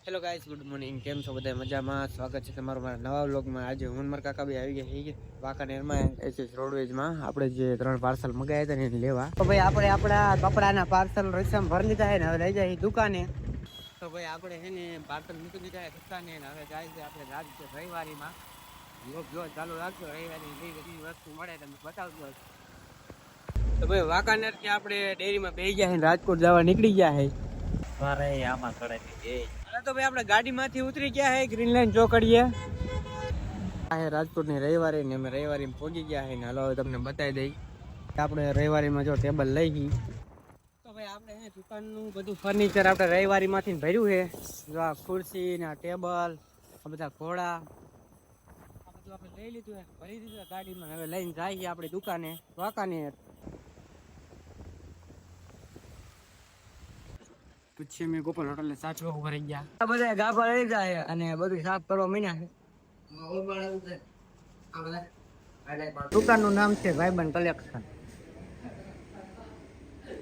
Hello guys, good morning. કેમ છો બધા? મજામાં? સ્વાગત છે તમારું મારા નવા વ્લોગમાં. આજે હું મારા કાકા બી આવી ગયા છે વાંકાનેરમાં એસએસ રોડવેજમાં. આપણે જે 3 પાર્સલ મગાવ્યા હતા ને એને લેવા. તો ભાઈ આપણે આપણા કપડાના પાર્સલ રિક્ષામાં ભરી લીધા છે ને હવે લઈ જાય દુકાને. તો ભાઈ આપણે છે ને પાર્સલ મૂકી દીધા છે દુકાને ને હવે જાય છે આપણે રવિવારીમાં. વ્લોગ જો ચાલુ રાખજો. રવિવારી બધી વસ્તુ મળે તમને બતાવજો. તો ભાઈ વાંકાનેરથી આપણે ડેરીમાં બેસી ગયા છે, રાજકોટ જવા નીકળી ગયા છે. મારે આમાં ચડાવી તો ભાઈ આપણે ગાડીમાંથી ઉતરી ગયા છે ગ્રીન લાઈન ચોકડીએ. આ છે રાજકોટની રવિવારી ને અમે રવિવારીમાં પહોંચી ગયા છે ને હાલો હવે તમને બતાવી દઈ. આપણે રવિવારીમાં જો ટેબલ લઈ ગઈ. તો ભાઈ આપણે દુકાનનું બધું ફર્નિચર આપણે રવિવારીમાંથી ભર્યું છે. જો આ ખુરશી ને આ ટેબલ, આ બધા ઘોડા, આ બધું આપણે લઈ લીધું, ભરી દીધું ગાડીમાં. હવે લઈને જઈએ આપણી દુકાને વાંકાનેર. પછી અમે ગોપાલ હોટલ ને સાચવા ઉભા રહી ગયા. આ બધા ગાભા લઈ જાય અને બધું સાફ કરવા મીના છે. દુકાન નું નામ છે ભાઈબંધ કલેક્શન.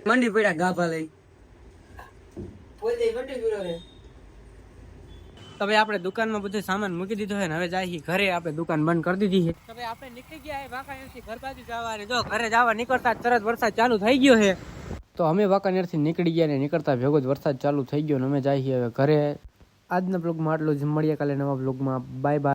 મંડી પડ્યા ગાભા લઈ. તો ભાઈ આપણે દુકાનમાં બધું સામાન મૂકી દીધો છે ને હવે જાય ઘરે. આપણે દુકાન બંધ કરી દીધી છે. તો ભાઈ આપણે નીકળી ગયા વાંકાનેરથી ઘર બાજુ જવા. જો ઘરે જવા નીકળતા તરત વરસાદ ચાલુ થઈ ગયો છે. તો અમે વાંકાનેરથી નીકળી ગયા ને નીકળતા ભેગો જ વરસાદ ચાલુ થઈ ગયો ને અમે જઈએ હવે ઘરે. આજના બ્લોગમાં આટલું જ. મળીએ કાલે નવા બ્લોગમાં. Bye bye.